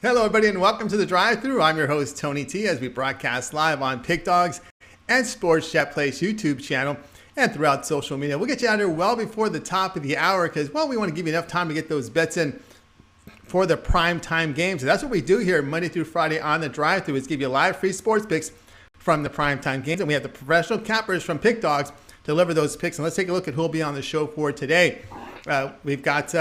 Hello, everybody, and welcome to the drive-thru. I'm your host, Tony T, as we broadcast live on Pick Dogs and Sports Chat Place YouTube channel and throughout social media. We'll get you out here well before the top of the hour because, well, we want to give you enough time to get those bets in for the prime time games. So that's what we do here Monday through Friday on the drive-thru is give you live free sports picks from the prime time games. And we have the professional cappers from Pick Dogs deliver those picks. And let's take a look at who will be on the show for today. We've got,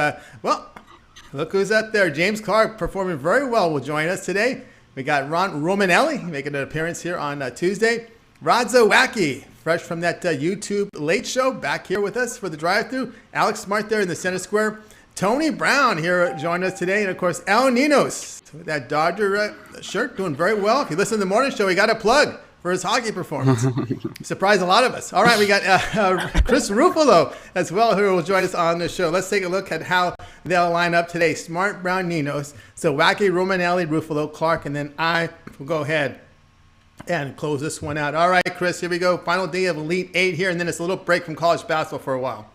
look who's up there. James Clark, performing very well, will join us today. We got Romanelli making an appearance here on Tuesday. Rod Zawacki, fresh from that YouTube late show, back here with us for the drive-thru. Alex Smart there in the center square. Tony Brown here joining us today. And, of course, Ninos with that Dodger shirt, doing very well. If you listen to the morning show, he got a plug for his hockey performance. Surprised a lot of us. All right, we got Chris Ruffolo as well, who will join us on the show. Let's take a look at how they'll line up today. Smart, Brown, Ninos, Zawacki, Romanelli, Ruffolo, Clark, and then I will go ahead and close this one out. All right, Chris, here we go. Final day of Elite 8 here, and then it's a little break from college basketball for a while.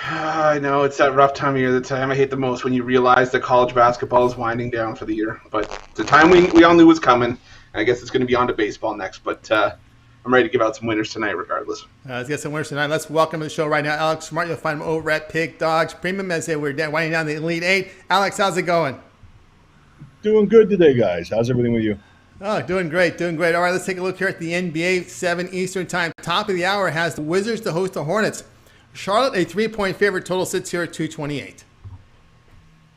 I know, it's that rough time of year, the time I hate the most when you realize that college basketball is winding down for the year. But the time we all knew was coming. I guess it's going to be on to baseball next, but I'm ready to give out some winners tonight regardless. Let's get some winners tonight. Let's welcome to the show right now Alex Smart. You'll find him over at Pick Dogs Premium as we're winding down the Elite 8. Alex, how's it going? Doing good today, guys. How's everything with you? Oh, doing great, doing great. All right, let's take a look here at the NBA, 7 Eastern time. Top of the hour has the Wizards to host the Hornets. Charlotte, a 3-point favorite. Total sits here at 228.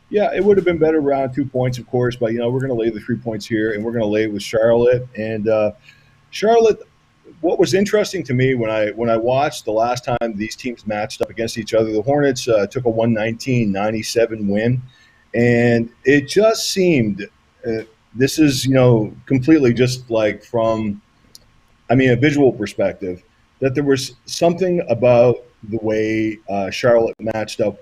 Yeah, it would have been better around 2 points, of course, but, we're going to lay the 3 points here, and we're going to lay it with Charlotte. And Charlotte, what was interesting to me when I watched the last time these teams matched up against each other, the Hornets took a 119-97 win, and it just seemed this is, completely just like from, a visual perspective, that there was something about the way Charlotte matched up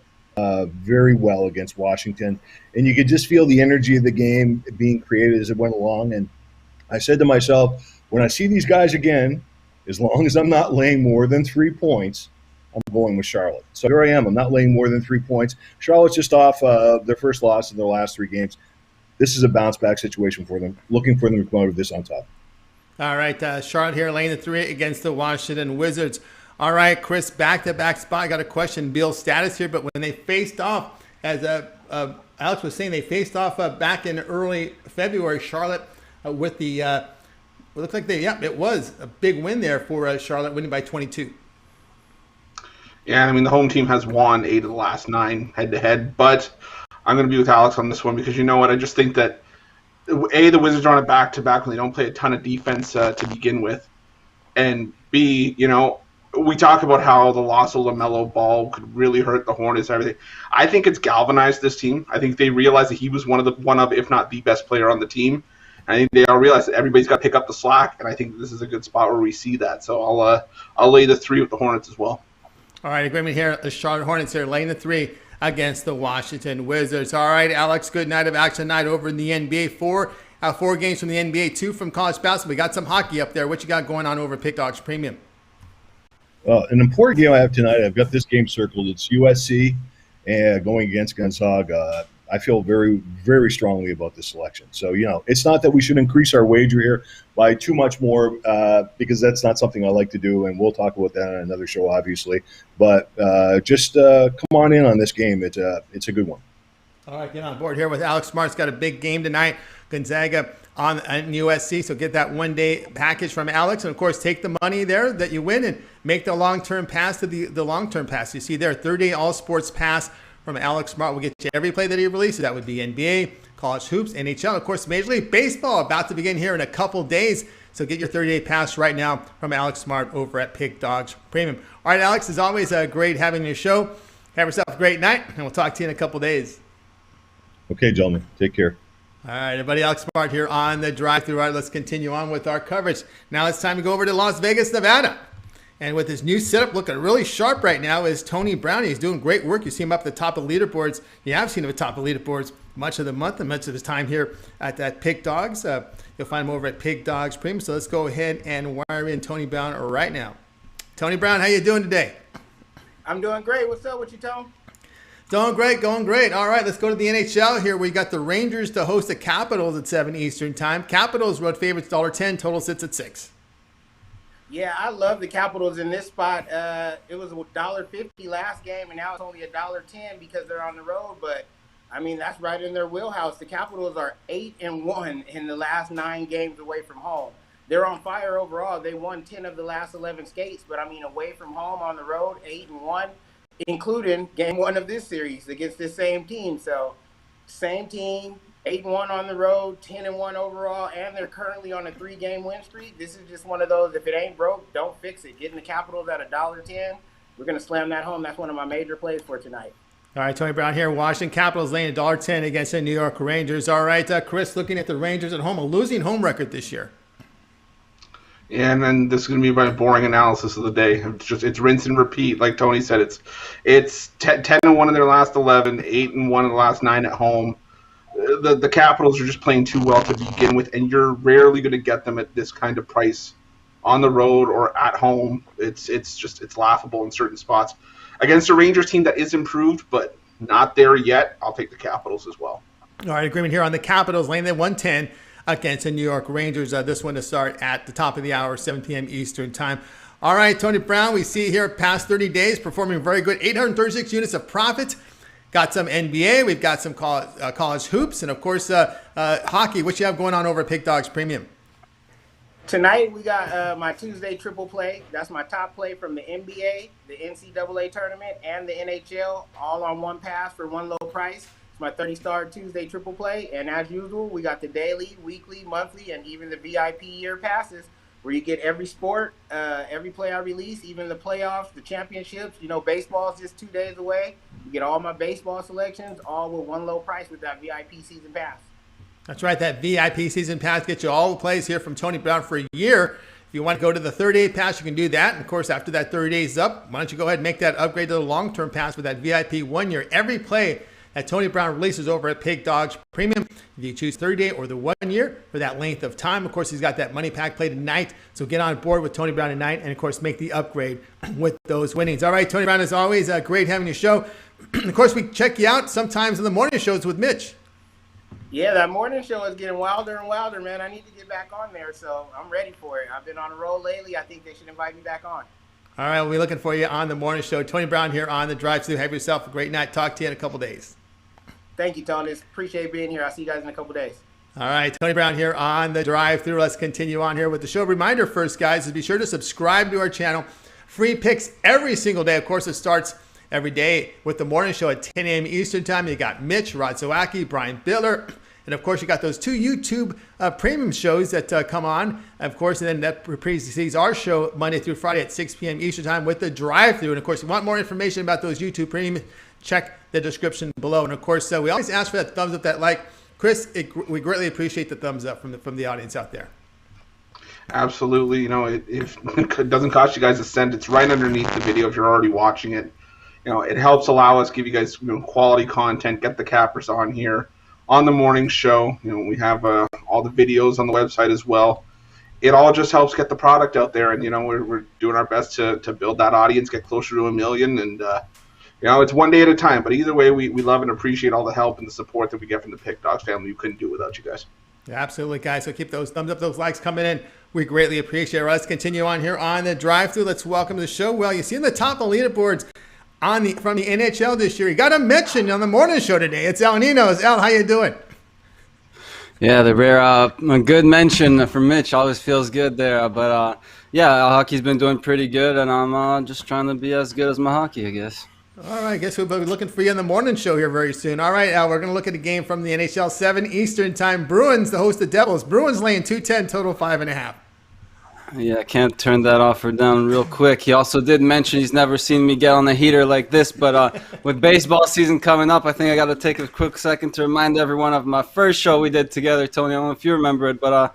very well against Washington, and you could just feel the energy of the game being created as it went along. And I said to myself, when I see these guys again, as long as I'm not laying more than 3 points, I'm going with Charlotte. So here I am. I'm not laying more than 3 points. Charlotte's just off their first loss in their last 3 games. This is a bounce back situation for them. Looking for them to come out of this on top. All right, Charlotte here laying the 3 against the Washington Wizards. All right, Chris, back-to-back spot. I got a question Bill's status here, but when they faced off, as Alex was saying, they faced off back in early February, Charlotte with the it looked like it was a big win there for Charlotte, winning by 22. Yeah, the home team has won 8 of the last 9 head-to-head, but I'm going to be with Alex on this one because you know what? I just think that, A, the Wizards are on a back-to-back when they don't play a ton of defense to begin with, and B, we talk about how the loss of LaMelo Ball could really hurt the Hornets and everything. I think it's galvanized this team. I think they realized that he was one of, if not the best player on the team. And I think they all realize that everybody's got to pick up the slack, and I think this is a good spot where we see that. So I'll lay the 3 with the Hornets as well. All right, agreement here. The Charlotte Hornets here laying the 3 against the Washington Wizards. All right, Alex, good night of action night over in the NBA. 4 games from the NBA, 2 from college basketball. We got some hockey up there. What you got going on over at Pick Dogs Premium? An important game I have tonight, I've got this game circled. It's USC going against Gonzaga. I feel very, very strongly about this selection. So, it's not that we should increase our wager here by too much more because that's not something I like to do, and we'll talk about that on another show, obviously. But just come on in on this game. It's a good one. All right, get on board here with Alex Smart's got a big game tonight. Gonzaga on USC, so get that one-day package from Alex. And, of course, take the money there that you win and make the long-term pass to the long-term pass. You see there, 30-day all-sports pass from Alex Smart will get you every play that he releases. That would be NBA, college hoops, NHL, of course, Major League Baseball about to begin here in a couple days. So get your 30-day pass right now from Alex Smart over at Pick Dogs Premium. All right, Alex, as always, great having your show. Have yourself a great night, and we'll talk to you in a couple days. Okay, gentlemen. Take care. All right, everybody, Alex Smart here on the drive-thru. All right, let's continue on with our coverage. Now it's time to go over to Las Vegas, Nevada. And with his new setup looking really sharp right now is Tony Brown. He's doing great work. You see him up at the top of leaderboards. You have seen him at the top of leaderboards much of the month and much of his time here at that Pick Dogs. You'll find him over at Pick Dogs Premium. So let's go ahead and wire in Tony Brown right now. Tony Brown, how you doing today? I'm doing great. What's up with you, Tom? Going great, going great. All right, let's go to the NHL here. We got the Rangers to host the Capitals at 7 Eastern time. Capitals road favorites $1.10. Total sits at 6. Yeah, I love the Capitals in this spot. It was $1.50 last game, and now it's only $1.10 because they're on the road. But I mean, that's right in their wheelhouse. The Capitals are 8-1 in the last 9 games away from home. They're on fire overall. They won 10 of the last 11 skates, but I mean, away from home on the road, 8-1, including game 1 of this series against this same team. So, same team, 8-1 on the road, 10-1 overall, and they're currently on a 3-game win streak. This is just one of those, if it ain't broke, don't fix it. Getting the Capitals at $1.10, we're going to slam that home. That's one of my major plays for tonight. All right, Tony Brown here. Washington Capitals laying $1.10 against the New York Rangers. All right, Chris, looking at the Rangers at home, a losing home record this year. Yeah, and then this is going to be my boring analysis of the day. It's rinse and repeat. Like Tony said, it's 10-1 in their last 11, 8-1 in the last 9 at home. The Capitals are just playing too well to begin with, and you're rarely going to get them at this kind of price on the road or at home. It's laughable in certain spots. Against a Rangers team that is improved, but not there yet, I'll take the Capitals as well. All right, agreement here on the Capitals laying at 110 against the New York Rangers. This one to start at the top of the hour, 7 p.m. Eastern time. All right, Tony Brown, we see here past 30 days performing very good. 836 units of profit. Got some NBA. We've got some college hoops. And, of course, hockey. What you have going on over at Pick Dogs Premium? Tonight, we got my Tuesday triple play. That's my top play from the NBA, the NCAA tournament, and the NHL, all on one pass for one low price. It's my 30-star Tuesday triple play. And as usual, we got the daily, weekly, monthly, and even the VIP year passes where you get every sport, every play I release, even the playoffs, the championships. You know, baseball is just 2 days away. You get all my baseball selections, all with one low price with that VIP season pass. That's right. That VIP season pass gets you all the plays here from Tony Brown for a year. If you want to go to the 30-day pass, you can do that. And, of course, after that 30 days is up, why don't you go ahead and make that upgrade to the long-term pass with that VIP 1 year. Every play that Tony Brown releases over at Pig Dogs Premium, if you choose 30-day or the 1 year for that length of time. Of course, he's got that money pack play tonight. So get on board with Tony Brown tonight and, of course, make the upgrade with those winnings. All right, Tony Brown, as always, great having your show. Of course, we check you out sometimes in the morning shows with Mitch. Yeah, that morning show is getting wilder and wilder, man. I need to get back on there, so I'm ready for it. I've been on a roll lately. I think they should invite me back on. All right, we'll be looking for you on the morning show. Tony Brown here on the Drive-Thru. Have yourself a great night. Talk to you in a couple days. Thank you, Tony. Appreciate being here. I'll see you guys in a couple days. All right, Tony Brown here on the Drive-Thru. Let's continue on here with the show. Reminder first, guys, is be sure to subscribe to our channel. Free picks every single day. Of course, it starts every day with the morning show at 10 a.m. Eastern time. You got Mitch, Rod Zawacki, Brian Biller. And, of course, you got those 2 YouTube premium shows that come on, of course, and then that precedes our show Monday through Friday at 6 p.m. Eastern time with the Drive-Thru. And, of course, if you want more information about those YouTube premium, check the description below. And, of course, we always ask for that thumbs up, that like. Chris, we greatly appreciate the thumbs up from the audience out there. Absolutely. You know, if it doesn't cost you guys a cent, it's right underneath the video if you're already watching it. You know, it helps allow us, give you guys quality content, get the cappers on here. On the morning show, we have all the videos on the website as well. It all just helps get the product out there, and we're doing our best to build that audience, get closer to 1 million, and it's one day at a time. But either way, we love and appreciate all the help and the support that we get from the Pick Dogs family. We couldn't do it without you guys. Yeah, absolutely, guys. So keep those thumbs up, those likes coming in. We greatly appreciate it. Let's continue on here on the Drive-Thru. Let's welcome to the show. Well, you see in the top of the leaderboards from the NHL this year. You got a mention on the morning show today. It's Ninos. How you doing? Yeah, the rare a good mention from Mitch always feels good there. But hockey's been doing pretty good, and I'm just trying to be as good as my hockey, I guess. All right, I guess we'll be looking for you in the morning show here very soon. All right, we're going to look at a game from the NHL, 7 Eastern time. Bruins, the host of Devils. Bruins laying 210, total 5.5. Yeah, I can't turn that off or down real quick. He also did mention he's never seen me get on the heater like this, but with baseball season coming up, I think I got to take a quick second to remind everyone of my first show we did together, Tony. I don't know if you remember it, but I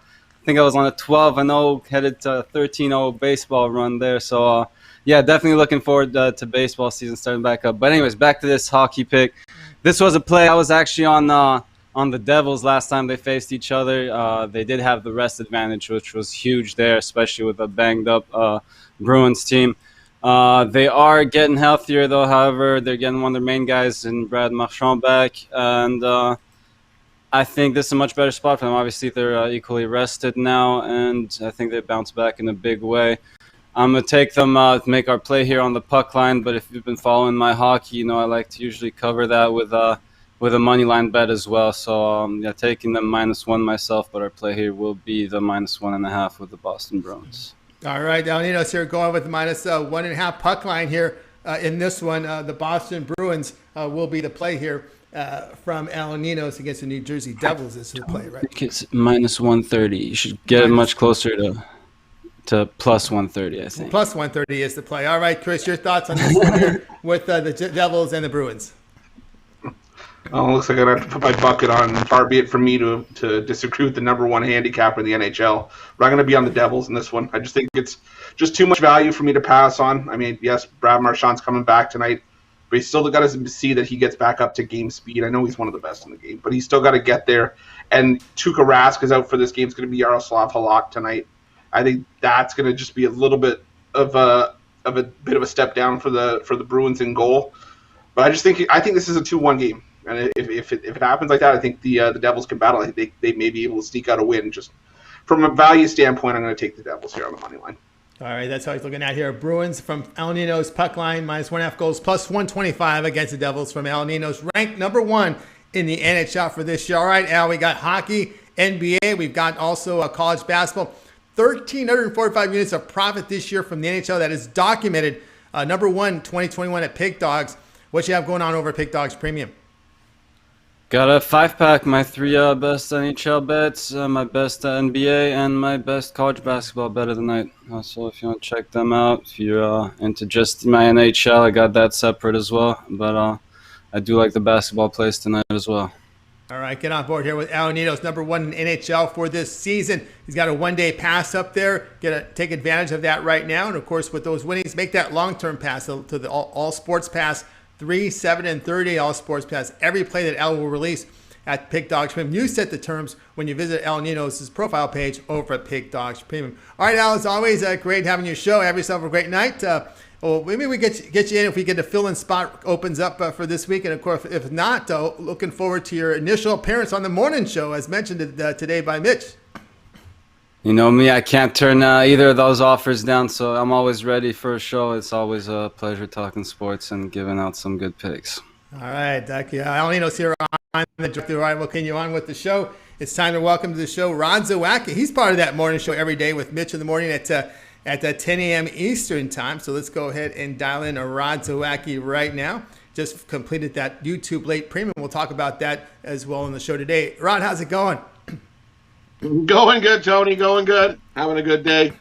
think I was on a 12-0, headed to a 13-0 baseball run there. So, definitely looking forward to baseball season starting back up. But anyways, back to this hockey pick. This was a play I was actually on the Devils last time they faced each other. They did have the rest advantage, which was huge there, especially with a banged-up Bruins team. They are getting healthier, though. However, they're getting one of their main guys in Brad Marchand back, and I think this is a much better spot for them. Obviously, they're equally rested now, and I think they bounce back in a big way. I'm going to take them to make our play here on the puck line, but if you've been following my hockey, you know I like to usually cover that with a money line bet as well. So, taking them -1 myself, but our play here will be the -1.5 with the Boston Bruins. All right, Ninos here going with the -1.5 puck line here in this one. The Boston Bruins will be the play here from Ninos against the New Jersey Devils. This is the play, right? I think it's -130. You should get it much closer to +130, I think. +130 is the play. All right, Chris, your thoughts on this one here with the Devils and the Bruins? Oh, looks like I'm going to have to put my bucket on. Far be it from me to disagree with the number one handicapper in the NHL. But I'm going to be on the Devils in this one. I just think it's just too much value for me to pass on. I mean, yes, Brad Marchand's coming back tonight, but he's still got to see that he gets back up to game speed. I know he's one of the best in the game, but he's still got to get there. And Tuukka Rask is out for this game. It's going to be Yaroslav Halak tonight. I think that's going to just be a little bit of a bit of a step down for the Bruins in goal. But I think this is a 2-1 game. And if it happens like that, I think the Devils can battle. I think they may be able to sneak out a win. Just from a value standpoint, I'm going to take the Devils here on the money line. All right, that's how he's looking at here. Bruins from Ninos puck line, -1.5 goals, +125 against the Devils from Ninos, ranked number 1 in the NHL for this year. All right, Al, we got hockey, NBA. We've got also college basketball. 1,345 units of profit this year from the NHL. That is documented. Number 1, 2021 at Pick Dogs. What you have going on over at Pick Dogs Premium? Got a 5-pack, my 3 best NHL bets, my best NBA, and my best college basketball bet of the night. So if you want to check them out, if you're into just my NHL, I got that separate as well. But I do like the basketball plays tonight as well. All right, get on board here with Ninos, number 1 in NHL for this season. He's got a one-day pass up there. Take advantage of that right now. And, of course, with those winnings, make that long-term pass to the All Sports Pass 3, 7, and 30 All Sports Pass. Every play that Al will release at Pick Dogs Premium. You set the terms when you visit Ninos' profile page over at Pick Dogs Premium. All right, Al, as always, great having your show. Have yourself a great night. Well, maybe we get you in if we get a fill-in spot opens up for this week. And, of course, if not, looking forward to your initial appearance on the morning show, as mentioned today by Mitch. You know me, I can't turn either of those offers down, so I'm always ready for a show. It's always a pleasure talking sports and giving out some good picks. All right, thank you. Ninos here on the director. All right, we'll continue on with the show. It's time to welcome to the show Rod Zawacki. He's part of that morning show every day with Mitch in the morning at 10 a.m. Eastern time. So let's go ahead and dial in Rod Zawacki right now. Just completed that YouTube late premium. We'll talk about that as well in the show today. Rod, how's it going? Going good, Tony. Going good. Having a good day.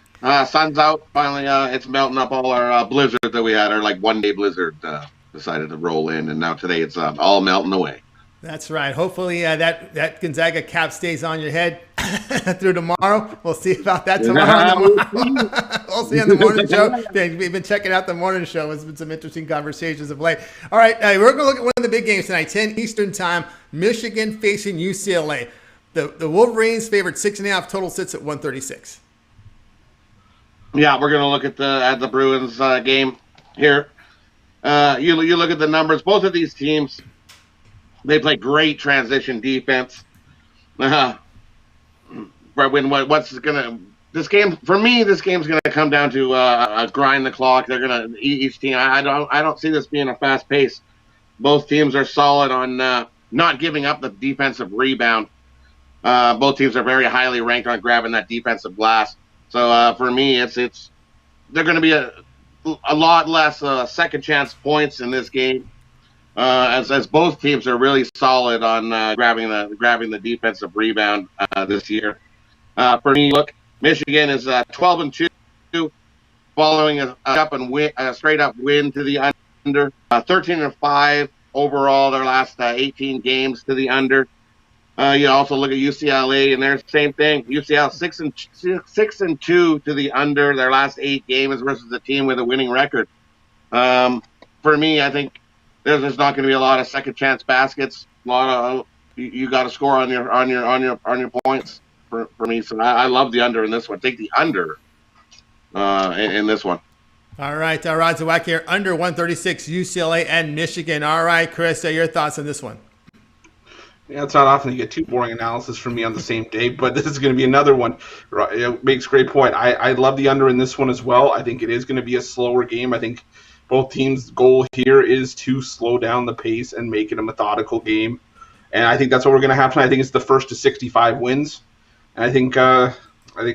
Sun's out. Finally, it's melting up all our blizzard that we had. Our one-day blizzard decided to roll in, and now today it's all melting away. That's right. Hopefully that Gonzaga cap stays on your head through tomorrow. We'll see about that tomorrow. We'll see on the morning show. We've been checking out the morning show. It's been some interesting conversations of late. All right, we're going to look at one of the big games tonight, 10 Eastern time, Michigan facing UCLA. The Wolverines favored 6.5. Total sits at 136. Yeah, we're going to look at the Bruins game here. You look at the numbers. Both of these teams, they play great transition defense. But this game's gonna come down to grind the clock. They're gonna each team. I don't see this being a fast pace. Both teams are solid on not giving up the defensive rebound. Both teams are very highly ranked on grabbing that defensive glass. So for me, they're going to be a lot less second chance points in this game, as both teams are really solid on grabbing the defensive rebound this year. For me, look, Michigan is 12-2, following a straight up win to the under. 13-5 overall their last 18 games to the under. You also look at UCLA, and they're the same thing. UCLA 6-2 to the under their last 8 games versus a team with a winning record. For me, I think there's not going to be a lot of second chance baskets. A lot of you got to score on your points for me. So I love the under in this one. Take the under in this one. All right, Rods and Wack here, under 136, UCLA and Michigan. All right, Chris, your thoughts on this one? Yeah, it's not often you get two boring analysis from me on the same day, but this is going to be another one. It makes a great point. I love the under in this one as well. I think it is going to be a slower game. I think both teams' goal here is to slow down the pace and make it a methodical game. And I think that's what we're going to have tonight. I think it's the first to 65 wins. And I think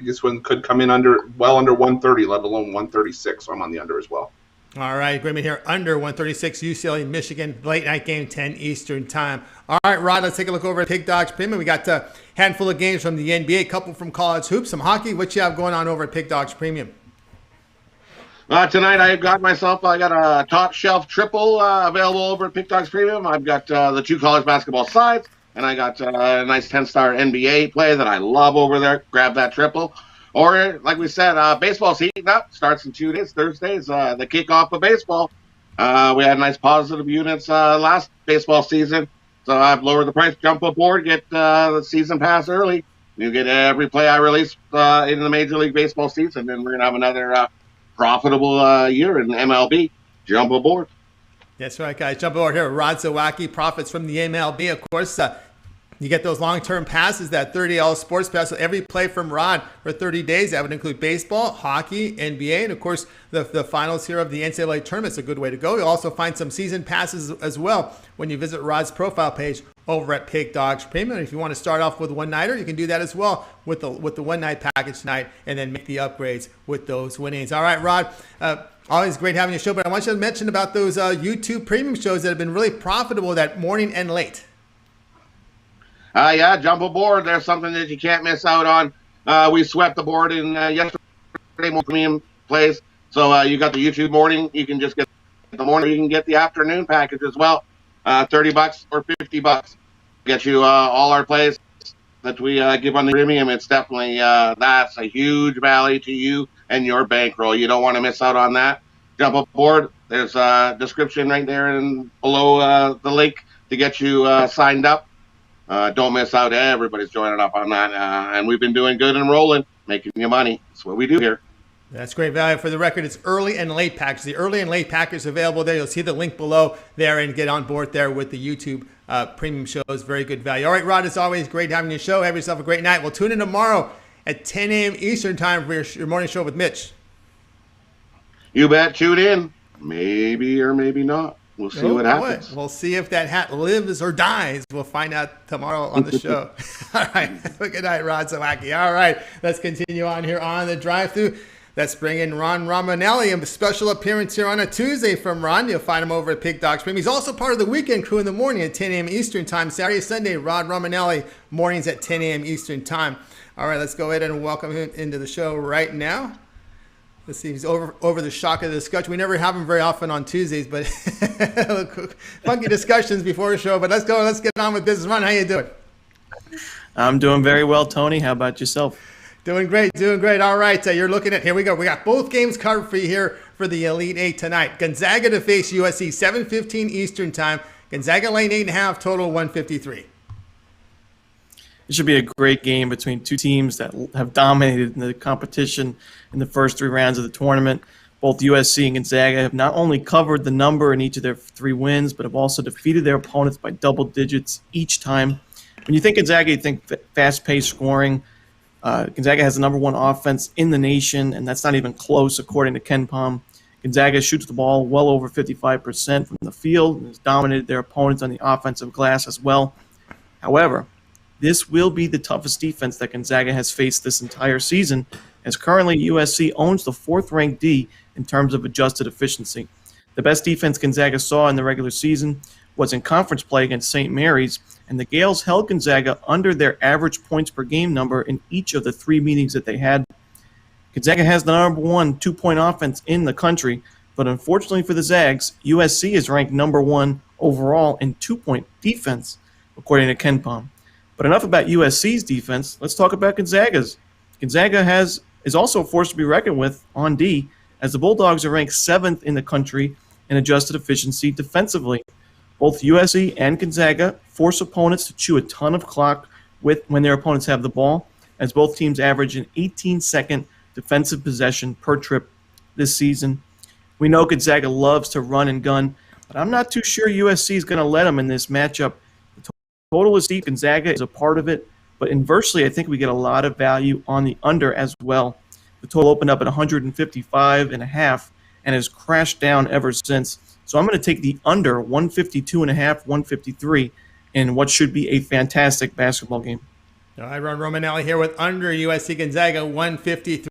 this one could come in well under 130, let alone 136. So I'm on the under as well. All right, Grayman here, under 136, UCLA, Michigan, late night game, 10 Eastern time. All right, Rod, let's take a look over at Pig Dogs Premium. We got a handful of games from the NBA, a couple from college hoops, some hockey. What you have going on over at Pig Dogs Premium? Tonight I got a top shelf triple available over at Pig Dogs Premium. I've got the two college basketball sides, and I got a nice 10-star NBA play that I love over there. Grab that triple. Or, like we said, baseball's heating up. Starts in 2 days, Thursdays, the kickoff of baseball. We had nice positive units last baseball season. So I've lowered the price. Jump aboard, get the season pass early. You get every play I release in the Major League Baseball season, and we're going to have another profitable year in MLB. Jump aboard. That's right, guys. Jump aboard here. Rod Zawacki, profits from the MLB, of course. You get those long-term passes, that 30L sports pass. So every play from Rod for 30 days, that would include baseball, hockey, NBA, and of course the finals here of the NCAA tournament is a good way to go. You'll also find some season passes as well when you visit Rod's profile page over at Pig Dogs Premium. And if you want to start off with one-nighter, you can do that as well with the one-night package tonight and then make the upgrades with those winnings. All right, Rod, always great having you show, but I want you to mention about those YouTube premium shows that have been really profitable that morning and late. Yeah, jump aboard. There's something that you can't miss out on. We swept the board in yesterday premium plays. So you got the YouTube morning. You can just get the morning. You can get the afternoon package as well. $30 or $50. Get you all our plays that we give on the premium. It's definitely that's a huge value to you and your bankroll. You don't want to miss out on that. Jump aboard. There's a description right there and below the link to get you signed up. Don't miss out. Everybody's joining up on that. And we've been doing good and rolling, making you money. That's what we do here. That's great value. For the record, it's early and late package. The early and late package is available there. You'll see the link below there and get on board there with the YouTube premium shows. Very good value. All right, Rod, it's always great having your show. Have yourself a great night. We'll tune in tomorrow at 10 a.m. Eastern time for your morning show with Mitch. You bet. Tune in. Maybe or maybe not. We'll see what happens. We'll see if that hat lives or dies. We'll find out tomorrow on the show. All right. Good night, Rod Zawacki. All right. Let's continue on here on the drive-thru. Let's bring in Ron Romanelli, a special appearance here on a Tuesday from Ron. You'll find him over at Pig Dogs Premium. He's also part of the weekend crew in the morning at 10 a.m. Eastern time. Saturday, Sunday, Rod Romanelli, mornings at 10 a.m. Eastern time. All right. Let's go ahead and welcome him into the show right now. Let's see, he's over the shock of the discussion. We never have him very often on Tuesdays, but funky discussions before the show. But let's go. Let's get on with business. Ron, how you doing? I'm doing very well, Tony. How about yourself? Doing great, doing great. All right, you're looking at, here we go. We got both games covered for you here for the Elite Eight tonight. Gonzaga to face USC, 7:15 Eastern time. Gonzaga laying 8.5, total 153. It should be a great game between two teams that have dominated the competition in the first three rounds of the tournament. Both USC and Gonzaga have not only covered the number in each of their three wins, but have also defeated their opponents by double digits each time. When you think Gonzaga, you think fast-paced scoring. Gonzaga has the number one offense in the nation, and that's not even close, according to Ken Pom. Gonzaga shoots the ball well over 55% from the field and has dominated their opponents on the offensive glass as well. However, this will be the toughest defense that Gonzaga has faced this entire season, as currently USC owns the fourth-ranked D in terms of adjusted efficiency. The best defense Gonzaga saw in the regular season was in conference play against St. Mary's, and the Gales held Gonzaga under their average points per game number in each of the three meetings that they had. Gonzaga has the number one two-point offense in the country, but unfortunately for the Zags, USC is ranked number one overall in two-point defense, according to Ken Pom. But enough about USC's defense. Let's talk about Gonzaga's. Gonzaga is also a force to be reckoned with on D, as the Bulldogs are ranked 7th in the country in adjusted efficiency defensively. Both USC and Gonzaga force opponents to chew a ton of clock when their opponents have the ball, as both teams average an 18-second defensive possession per trip this season. We know Gonzaga loves to run and gun, but I'm not too sure USC is going to let them in this matchup. The total is steep. Gonzaga is a part of it, but inversely, I think we get a lot of value on the under as well. The total opened up at 155.5 and has crashed down ever since. So I'm going to take the under 152.5, 153 in what should be a fantastic basketball game. All right, Ron Romanelli here with under USC Gonzaga 153.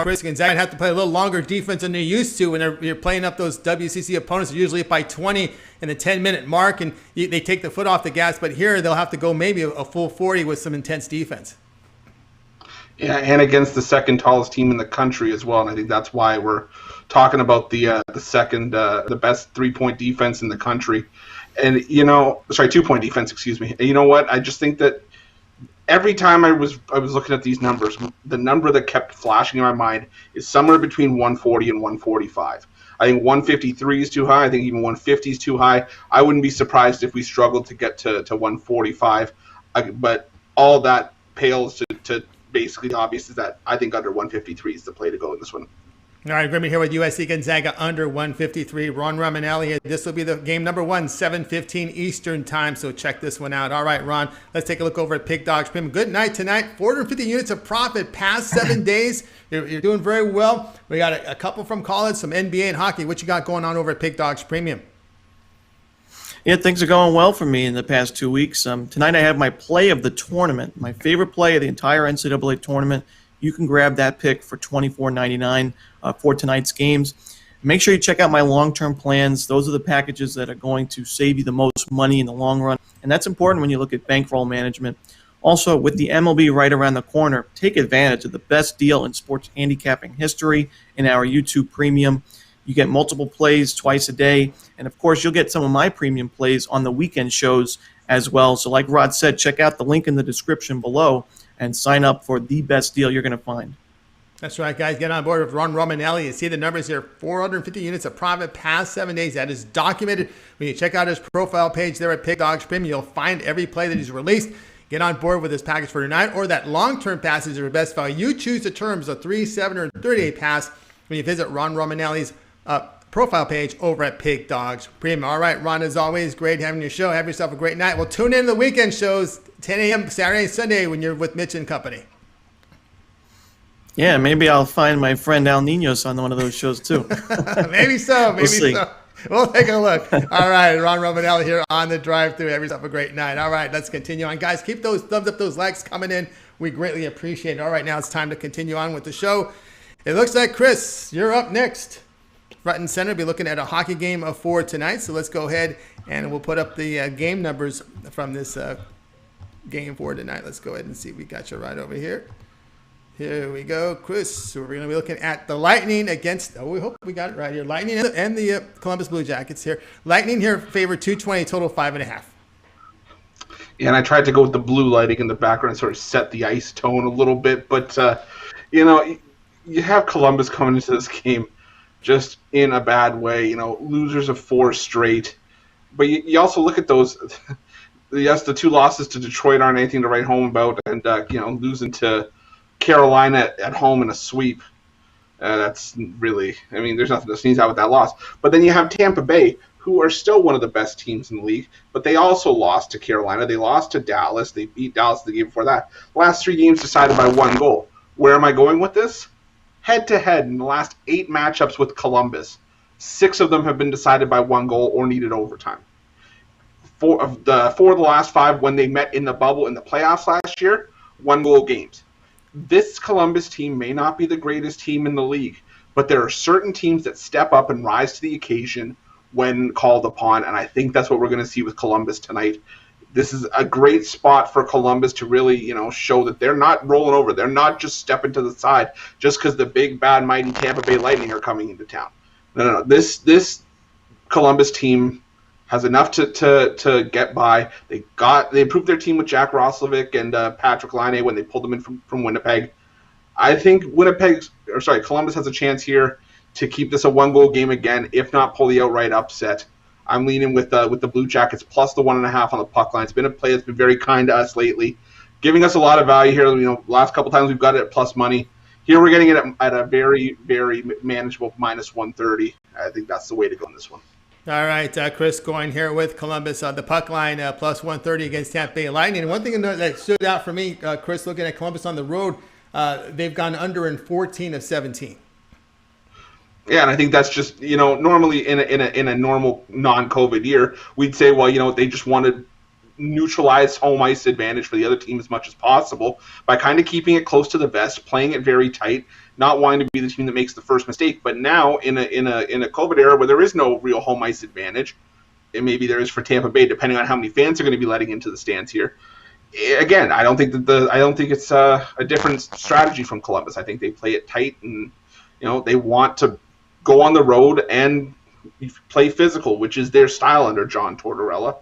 Gonzaga have to play a little longer defense than they're used to when you're playing up those WCC opponents. They're usually by 20 in the 10-minute mark, and they take the foot off the gas. But here they'll have to go maybe a full 40 with some intense defense. Yeah, and against the second tallest team in the country as well, and I think that's why we're talking about the best 3-point defense in the country, and 2-point defense, excuse me. And you know what? I just think that every time I was looking at these numbers, the number that kept flashing in my mind is somewhere between 140 and 145. I think 153 is too high. I think even 150 is too high. I wouldn't be surprised if we struggled to get to 145. But all that pales to basically the obvious is that I think under 153 is the play to go in this one. All right, we're going to be here with USC Gonzaga under 153. Ron Romanelli here. This will be the game number 1, 7:15 Eastern time, so check this one out. All right, Ron, let's take a look over at Pick Dogs Premium. Good night tonight. 450 units of profit past 7 days. You're doing very well. We got a couple from college, some NBA and hockey. What you got going on over at Pick Dogs Premium? Yeah, things are going well for me in the past 2 weeks. Tonight I have my play of the tournament, my favorite play of the entire NCAA tournament. You can grab that pick for $24.99 for tonight's games. Make sure you check out my long-term plans. Those are the packages that are going to save you the most money in the long run, and that's important when you look at bankroll management. Also, with the MLB right around the corner, take advantage of the best deal in sports handicapping history in our YouTube Premium. You get multiple plays twice a day, and of course, you'll get some of my premium plays on the weekend shows as well. So like Rod said, check out the link in the description below and sign up for the best deal you're going to find. That's right, guys. Get on board with Ron Romanelli. You see the numbers here, 450 units of profit past 7 days. That is documented. When you check out his profile page there at Pick Dogs Premium, you'll find every play that he's released. Get on board with this package for tonight or that long-term pass is your best value. You choose the terms, a 3, 7, or 30-day pass when you visit Ron Romanelli's profile page over at Pick Dogs Premium. All right, Ron, as always, great having your show. Have yourself a great night. We'll tune in to the weekend shows, 10 a.m. Saturday and Sunday when you're with Mitch and company. Yeah, maybe I'll find my friend Al Ninos on one of those shows too. Maybe so. Maybe We'll see. so. We'll take a look. All right, Ron Romanelli here on the drive-thru. Have yourself a great night. All right, let's continue on. Guys, keep those thumbs up, those likes coming in. We greatly appreciate it. All right, now it's time to continue on with the show. It looks like, Chris, you're up next. Front and center, be looking at a hockey game of 4 tonight. So let's go ahead and we'll put up the game numbers from this game 4 tonight. Let's go ahead and see if we got you right over here. Here we go, Chris. So we're going to be looking at the Lightning against, we hope we got it right here. Lightning and the Columbus Blue Jackets here. Lightning here favor 220, total 5.5. Yeah, and I tried to go with the blue lighting in the background and sort of set the ice tone a little bit. But, you have Columbus coming into this game just in a bad way, losers of 4 straight. But you also look at those, yes, the 2 losses to Detroit aren't anything to write home about, and, losing to Carolina at home in a sweep. That's really, there's nothing to sneeze at with that loss. But then you have Tampa Bay, who are still one of the best teams in the league, but they also lost to Carolina. They lost to Dallas. They beat Dallas the game before that. Last 3 games decided by 1 goal. Where am I going with this? Head-to-head in the last 8 matchups with Columbus, 6 of them have been decided by 1 goal or needed overtime. 4 of the last 5 when they met in the bubble in the playoffs last year, 1-goal games. This Columbus team may not be the greatest team in the league, but there are certain teams that step up and rise to the occasion when called upon, and I think that's what we're going to see with Columbus tonight. This is a great spot for Columbus to really, show that they're not rolling over. They're not just stepping to the side just because the big, bad, mighty Tampa Bay Lightning are coming into town. No. This Columbus team has enough to get by. They improved their team with Jack Roslovic and Patrick Laine when they pulled them in from Winnipeg. I think Columbus has a chance here to keep this a 1-goal game again, if not pull the outright upset. I'm leaning with the Blue Jackets plus the 1.5 on the puck line. It's been a play that's been very kind to us lately, giving us a lot of value here. Last couple times we've got it at plus money. Here we're getting it at a very, very manageable minus 130. I think that's the way to go in this one. All right, Chris going here with Columbus on the puck line, plus 130 against Tampa Bay Lightning. And one thing that stood out for me, Chris, looking at Columbus on the road, they've gone under in 14 of 17. Yeah, and I think that's just, normally in a normal non-COVID year, we'd say, well, they just want to neutralize home ice advantage for the other team as much as possible by kind of keeping it close to the vest, playing it very tight, not wanting to be the team that makes the first mistake. But now in a COVID era where there is no real home ice advantage, and maybe there is for Tampa Bay, depending on how many fans are going to be letting into the stands here. Again, I don't think it's a different strategy from Columbus. I think they play it tight, and they want to go on the road and play physical, which is their style under John Tortorella.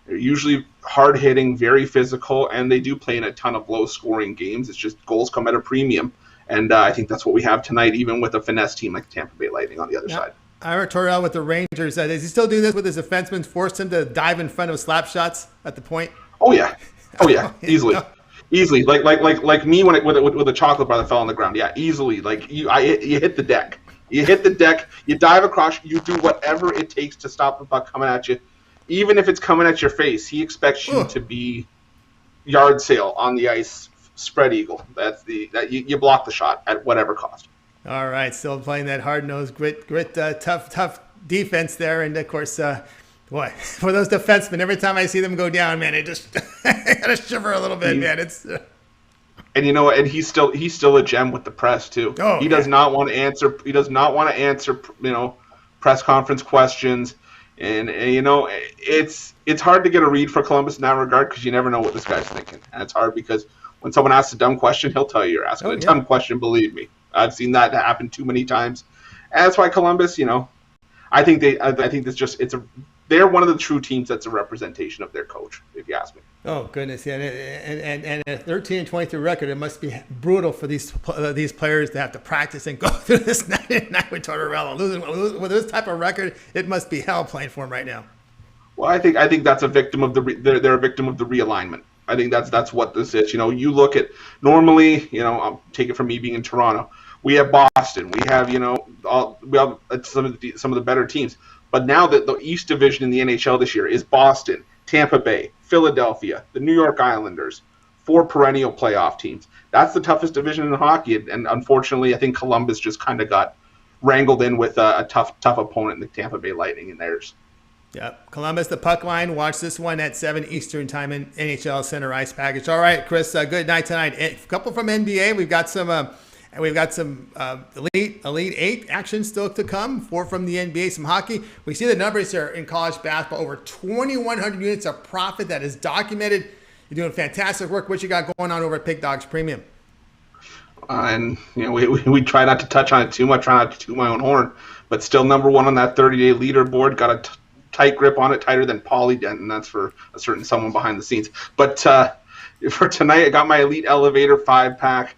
They're usually hard-hitting, very physical, and they do play in a ton of low-scoring games. It's just goals come at a premium, and I think that's what we have tonight, even with a finesse team like the Tampa Bay Lightning on the other side. I heard Tortorella with the Rangers. Does he still do this with his defensemen, force him to dive in front of slap shots at the point? Oh yeah, easily. Easily, like me when with a chocolate bar that fell on the ground. Yeah, easily. Like you hit the deck. You hit the deck. You dive across. You do whatever it takes to stop the puck coming at you, even if it's coming at your face. He expects you to be yard sale on the ice, spread eagle. You block the shot at whatever cost. All right, still playing that hard-nosed, grit, tough defense there, and of course, boy, for those defensemen, every time I see them go down, man, it just I gotta shiver a little bit, man. It's. And and he's still a gem with the press too. He does not want to answer. He does not want to answer. Press conference questions, and it's hard to get a read for Columbus in that regard because you never know what this guy's thinking, and it's hard because when someone asks a dumb question, he'll tell you you're asking a dumb question. Believe me, I've seen that happen too many times, and that's why Columbus. I think they're one of the true teams that's a representation of their coach, if you ask me. Oh goodness, yeah, and a 13-23 record. It must be brutal for these players to have to practice and go through this night with Tortorella. Losing with this type of record, it must be hell playing for him right now. Well, I think that's a victim of they're a victim of the realignment. I think that's what this is. You look at normally, I'll take it from me being in Toronto. We have Boston. We have we have some of the better teams. But now that the East Division in the NHL this year is Boston, Tampa Bay, Philadelphia, the New York Islanders, 4 perennial playoff teams. That's the toughest division in hockey, and unfortunately, I think Columbus just kind of got wrangled in with a tough opponent in the Tampa Bay Lightning in theirs. Yeah, Columbus, the puck line. Watch this one at 7 Eastern time in NHL Center Ice Package. All right, Chris, good night tonight. A couple from NBA. We've got some Elite 8 action still to come. 4 from the NBA, some hockey. We see the numbers here in college basketball. Over 2,100 units of profit that is documented. You're doing fantastic work. What you got going on over at Big Dogs Premium? And we try not to touch on it too much, try not to toot my own horn, but still number 1 on that 30-day leaderboard. Got a tight grip on it, tighter than Paulie Dent, and that's for a certain someone behind the scenes. But for tonight, I got my Elite Elevator 5-pack.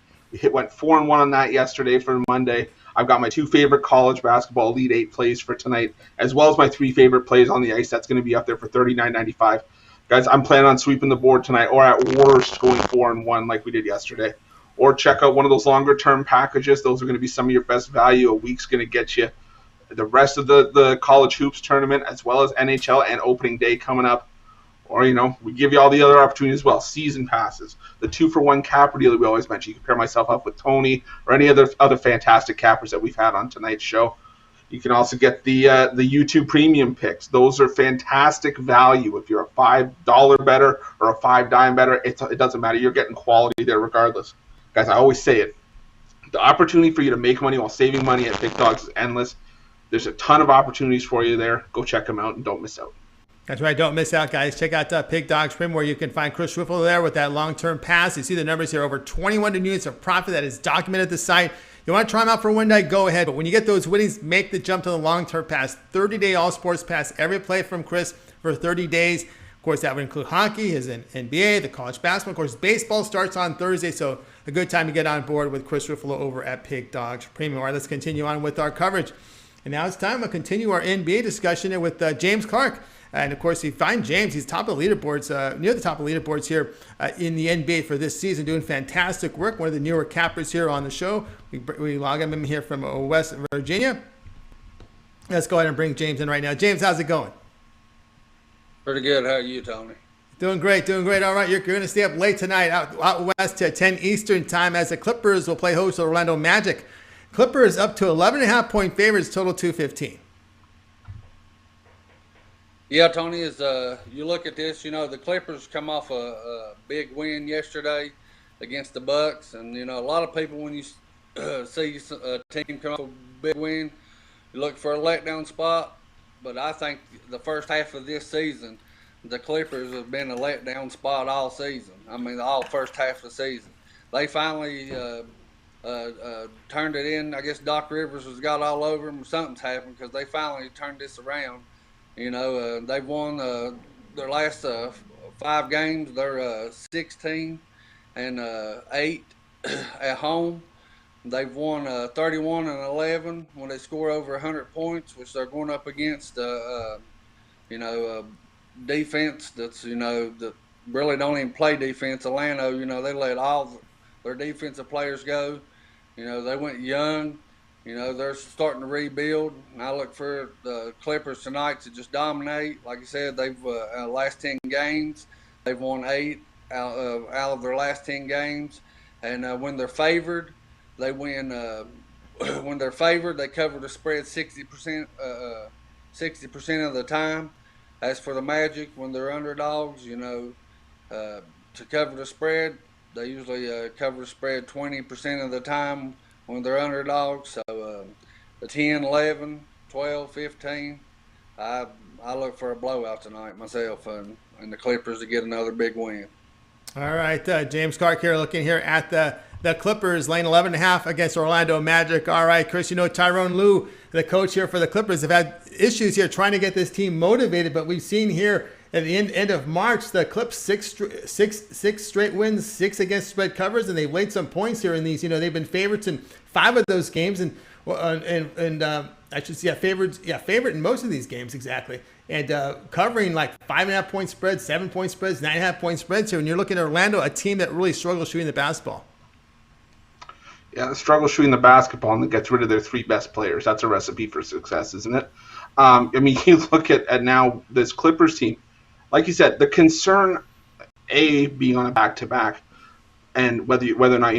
Went 4-1 on that yesterday for Monday. I've got my 2 favorite college basketball Elite 8 plays for tonight, as well as my 3 favorite plays on the ice. That's going to be up there for $39.95. Guys, I'm planning on sweeping the board tonight, or at worst going 4-1 like we did yesterday. Or check out one of those longer-term packages. Those are going to be some of your best value. A week's going to get you the rest of the college hoops tournament, as well as NHL and opening day coming up. Or, we give you all the other opportunities as well. Season passes, the 2-for-1 capper deal that we always mention. You can pair myself up with Tony or any other fantastic cappers that we've had on tonight's show. You can also get the YouTube premium picks. Those are fantastic value. If you're a $5 better or a $5 better, it doesn't matter. You're getting quality there regardless. Guys, I always say it. The opportunity for you to make money while saving money at Big Dogs is endless. There's a ton of opportunities for you there. Go check them out and don't miss out. That's right. Don't miss out, guys. Check out Pig Dogs Prim, where you can find Chris Ruffolo there with that long-term pass. You see the numbers here, over 2,100 units of profit that is documented at the site. You want to try them out for one night, go ahead. But when you get those winnings, make the jump to the long-term pass. 30-day all-sports pass, every play from Chris for 30 days. Of course, that would include hockey, his NBA, the college basketball. Of course, baseball starts on Thursday, so a good time to get on board with Chris Ruffolo over at Pig Dogs Premium. All right, let's continue on with our coverage. And now it's time to continue our NBA discussion with James Clark. And, of course, you find James. He's top of the leaderboards, near the top of the leaderboards here in the NBA for this season, doing fantastic work. One of the newer cappers here on the show. We log him in here from West Virginia. Let's go ahead and bring James in right now. James, how's it going? Pretty good. How are you, Tony? Doing great, doing great. All right, you're going to stay up late tonight out west at 10 Eastern time as the Clippers will play host to Orlando Magic. Clippers up to 11.5-point favorites, total 215. Yeah, Tony, as you look at this, the Clippers come off a big win yesterday against the Bucks. And, a lot of people, when you see a team come off a big win, you look for a letdown spot. But I think the first half of this season, the Clippers have been a letdown spot all season. I mean, all first half of the season. They finally turned it in. I guess Doc Rivers has got all over them. Something's happened because they finally turned this around. They've won their last 5 games. They're 16 and 8 at home. They've won 31 and 11 when they score over 100 points, which they're going up against defense that's that really don't even play defense. Atlanta, they let all their defensive players go. They went young. They're starting to rebuild. And I look for the Clippers tonight to just dominate. Like I said, they've last 10 games, they've won 8 out of their last 10 games. And when they're favored, they win. When they're favored, they cover the spread 60% of the time. As for the Magic, when they're underdogs, to cover the spread, they usually cover the spread 20% of the time when they're underdogs. So the 10, 11, 12, 15, I look for a blowout tonight myself and the Clippers to get another big win. All right, James Clark here looking here at the Clippers, laying 11.5 against Orlando Magic. All right, Chris, Tyronn Lue, the coach here for the Clippers, have had issues here trying to get this team motivated, but we've seen here at the end of March, the Clips six straight wins, 6 against spread covers, and they've laid some points here in these. They've been favorites in 5 of those games, and I should say favorite in most of these games exactly, and covering like 5.5-point spreads, 7-point spreads, 9.5-point spreads here. And you're looking at Orlando, a team that really struggles shooting the basketball. Yeah, struggle shooting the basketball and gets rid of their 3 best players. That's a recipe for success, isn't it? You look at now this Clippers team. Like you said, the concern, being on a back-to-back, and whether or not,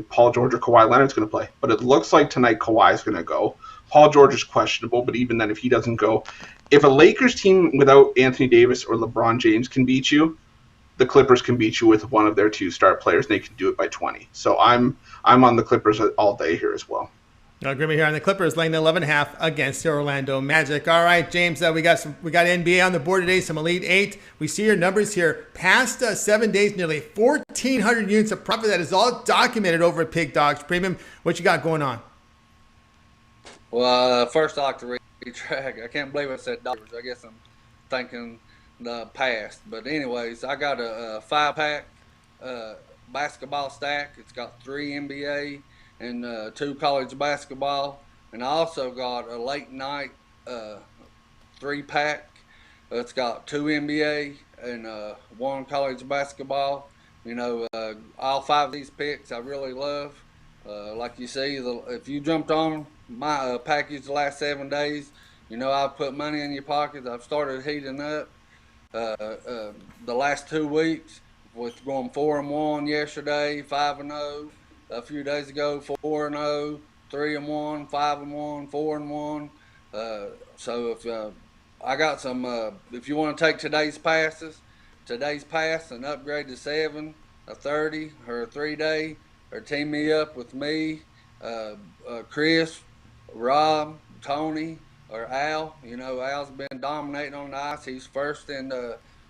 Paul George or Kawhi Leonard's going to play. But it looks like tonight Kawhi's going to go. Paul George is questionable, but even then, if he doesn't go, if a Lakers team without Anthony Davis or LeBron James can beat you, the Clippers can beat you with one of their 2 star players, and they can do it by 20. So I'm on the Clippers all day here as well. Agree here on the Clippers, laying 11.5 against the Orlando Magic. All right, James, we got NBA on the board today, some Elite 8. We see your numbers here. Past 7 days, nearly 1,400 units of profit. That is all documented over at Pig Dogs Premium. What you got going on? Well, first I like to retract. I can't believe I said dollars. I guess I'm thinking the past. But anyways, I got a 5-pack basketball stack. It's got 3 NBA and 2 college basketball. And I also got a late night 3-pack. It's got 2 NBA and 1 college basketball. All 5 of these picks I really love. Like you see, if you jumped on my package the last 7 days, I've put money in your pocket. I've started heating up the last 2 weeks with going 4-1 yesterday, 5-0 a few days ago, 4-0, 3-1, 5-1, 4-1. So if I got some, if you want to take today's pass and upgrade to 7, a 30 or a 3-day, or team me up with me, Chris, Rob, Tony, or Al. Al's been dominating on the ice. He's first in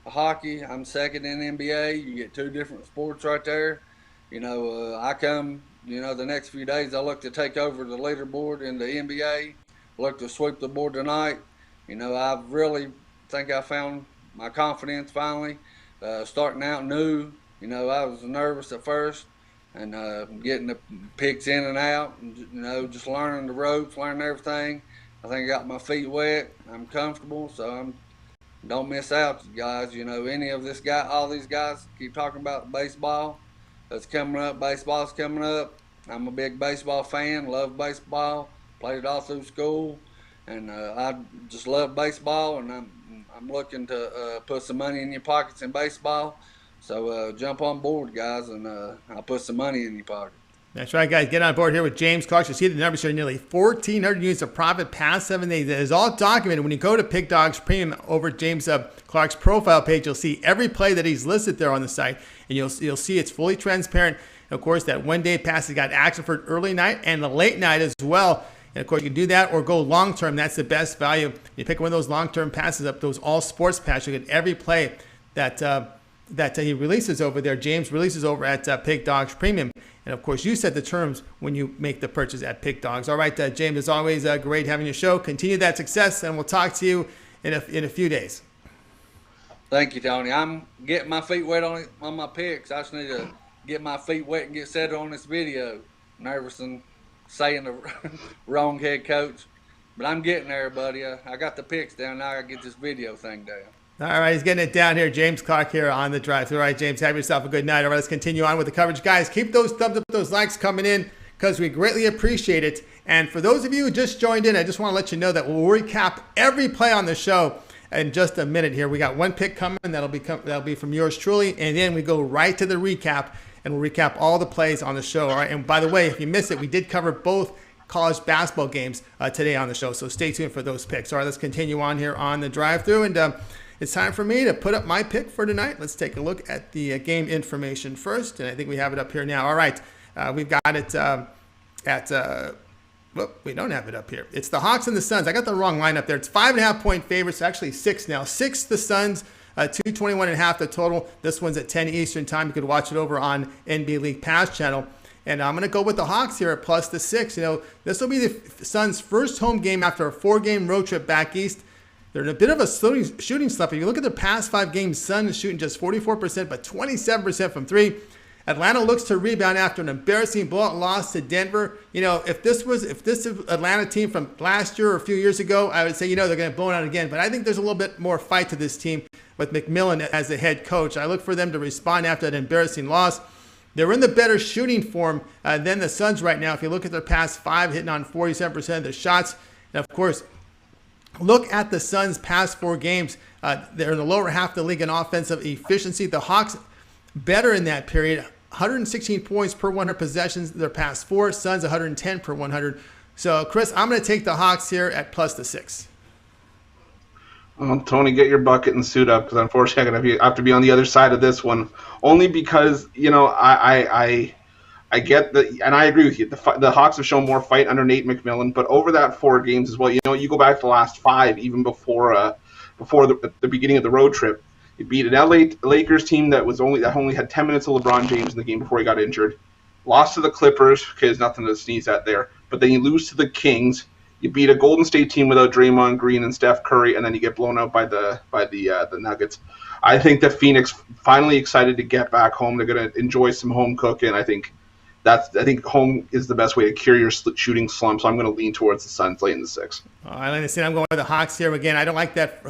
hockey. I'm second in NBA. You get 2 different sports right there. I come, the next few days I look to take over the leaderboard in the NBA. Look to sweep the board tonight. I really think I found my confidence finally. Starting out new, I was nervous at first. And getting the picks in and out, and, just learning the ropes, learning everything. I think I got my feet wet. I'm comfortable, so don't miss out, guys. Any of this guy, all these guys keep talking about baseball. That's coming up. Baseball's coming up. I'm a big baseball fan. Love baseball. Played it all through school. and I just love baseball, and I'm looking to put some money in your pockets in baseball. So jump on board, guys, and I'll put some money in your pocket. That's right, guys. Get on board here with James Clark. You see the numbers here, nearly 1,400 units of profit past 7 days. It is all documented. When you go to Pick Dogs Premium over James Clark's profile page, you'll see every play that he's listed there on the site, and you'll see it's fully transparent. And of course, that one-day pass has got action for early night and the late night as well. And of course, you can do that or go long-term. That's the best value. You pick one of those long-term passes up, those all-sports passes. You get every play that he releases over there. James releases over at Pick Dogs Premium. And of course, you set the terms when you make the purchase at Pick Dogs. All right, James, as always, great having your show. Continue that success, and we'll talk to you in a few days. Thank you, Tony. I'm getting my feet wet on my picks. I just need to get my feet wet and get settled on this video. Nervous and saying the wrong head coach. But I'm getting there, buddy. I got the picks down. Now I got to get this video thing down. All right, he's getting it down here. James Clark here on the drive. All right, James, have yourself a good night. All right, let's continue on with the coverage. Guys, keep those thumbs up, those likes coming in because we greatly appreciate it. And for those of you who just joined in, I just want to let you know that we'll recap every play on the show in just a minute here. We got one pick coming. That'll be from yours truly. And then we go right to the recap, and we'll recap all the plays on the show. All right, and by the way, if you missed it, we did cover both college basketball games today on the show. So stay tuned for those picks. All right, let's continue on here on the drive-through. And it's time for me to put up my pick for tonight. Let's take a look at the game information first, and I think we have it up here now. All right, we've got it we don't have it up here. It's the Hawks and the Suns. I got the wrong line up there. It's 5.5-point favorites, actually 6 now. 6 the Suns, 221.5 the total. This one's at 10 Eastern time. You could watch it over on NBA League Pass channel. And I'm going to go with the Hawks here at plus the 6. You know, this will be the Suns' first home game after a 4-game road trip back east. They're in a bit of a shooting slump. If you look at their past 5 games, Sun is shooting just 44%, but 27% from 3. Atlanta looks to rebound after an embarrassing blowout loss to Denver. You know, if this is Atlanta team from last year or a few years ago, I would say, they're going to blow it out again. But I think there's a little bit more fight to this team with McMillan as the head coach. I look for them to respond after that embarrassing loss. They're in the better shooting form than the Suns right now. If you look at their past 5, hitting on 47% of their shots. And of course, look at the Suns' past 4 games. They're in the lower half of the league in offensive efficiency. The Hawks better in that period. 116 points per 100 possessions. Their past 4. Suns 110 per 100. So, Chris, I'm going to take the Hawks here at plus the 6. Tony, get your bucket and suit up because unfortunately I'm going to have to be on the other side of this one. Only because, I get that, and I agree with you. The Hawks have shown more fight under Nate McMillan, but over that 4 games as well, you go back to the last 5, even before the beginning of the road trip. You beat an LA Lakers team that only had 10 minutes of LeBron James in the game before he got injured. Lost to the Clippers, okay, there's nothing to sneeze at there. But then you lose to the Kings. You beat a Golden State team without Draymond Green and Steph Curry, and then you get blown out by the Nuggets. I think that Phoenix finally excited to get back home. They're going to enjoy some home cooking. I think home is the best way to cure your shooting slump, so I'm going to lean towards the Suns late in the 6. I understand. I'm going with the Hawks here again. I don't like that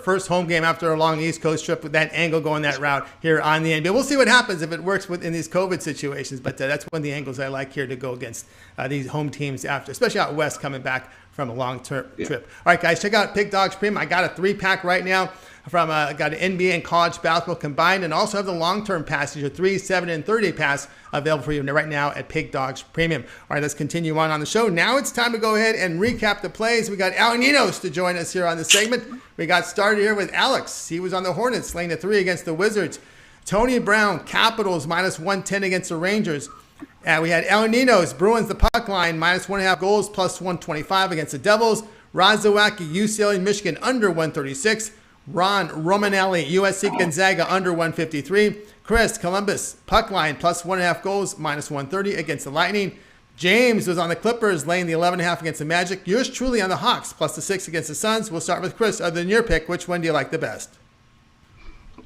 first home game after a long East Coast trip with that angle going that route here on the NBA. We'll see what happens if it works in these COVID situations, but that's one of the angles I like here to go against these home teams after, especially out west coming back from a long-term trip. All right, guys, check out Pick Dogs Premium. I got a 3-pack right now. Got an NBA and college basketball combined, and also have the long-term passes, your 3, 7, and 30-day pass available for you right now at Pick Dogs Premium. All right, let's continue on the show. Now it's time to go ahead and recap the plays. We got Ninos to join us here on the segment. We got started here with Alex. He was on the Hornets, laying a 3 against the Wizards. Tony Brown, Capitals, minus 110 against the Rangers. We had Ninos, Bruins, the puck line, minus 1.5 goals, plus 125 against the Devils. Razawaki, UCLA, Michigan, under 136. Ron Romanelli, USC Gonzaga, under 153. Chris Columbus, puck line, plus 1.5 goals, minus 130 against the Lightning. James was on the Clippers, laying the 11.5 against the Magic. Yours truly on the Hawks, plus the 6 against the Suns. We'll start with Chris. Other than your pick, which one do you like the best?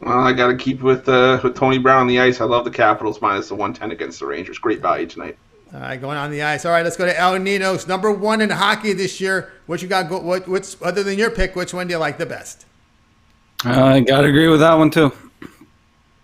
Well, I got to keep with Tony Brown on the ice. I love the Capitals minus the 110 against the Rangers. Great value tonight. All right, going on the ice. All right, let's go to Ninos, number 1 in hockey this year. What you got? What's other than your pick? Which one do you like the best? I got to agree with that one, too.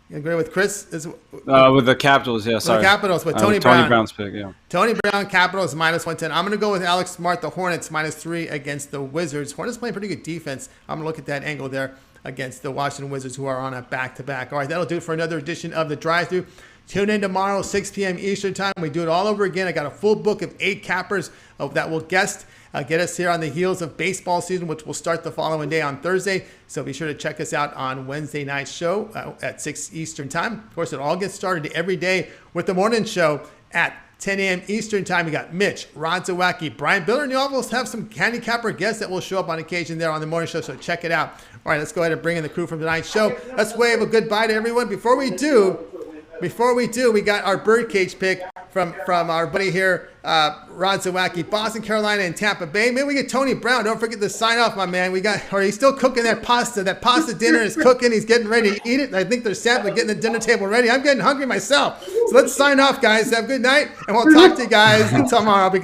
You agree with Chris? With the Capitals, yeah, sorry. The Capitals with Tony Brown. Tony Brown's pick, yeah. Tony Brown, Capitals, -110. I'm going to go with Alex Smart, the Hornets, -3 against the Wizards. Hornets playing pretty good defense. I'm going to look at that angle there against the Washington Wizards, who are on a back-to-back. All right, that'll do it for another edition of the Drive-Thru. Tune in tomorrow, 6 p.m. Eastern Time. We do it all over again. I got a full book of 8 cappers that will guest get us here on the heels of baseball season, which will start the following day on Thursday. So be sure to check us out on Wednesday night show at 6 Eastern Time. Of course, it all gets started every day with the morning show at 10 a.m. Eastern Time. You got Mitch, Ron Zawacki, Brian Biller, and you almost have some handicapper guests that will show up on occasion there on the morning show. So check it out. All right, let's go ahead and bring in the crew from tonight's show. Let's wave a goodbye to everyone. Before we do, we got our birdcage pick from our buddy here, Ron Zawacki, Boston, Carolina, and Tampa Bay. Maybe we get Tony Brown. Don't forget to sign off, my man. He's still cooking that pasta. That pasta dinner is cooking. He's getting ready to eat it. I think they're sampling, getting the dinner table ready. I'm getting hungry myself. So let's sign off, guys. Have a good night, and we'll talk to you guys tomorrow.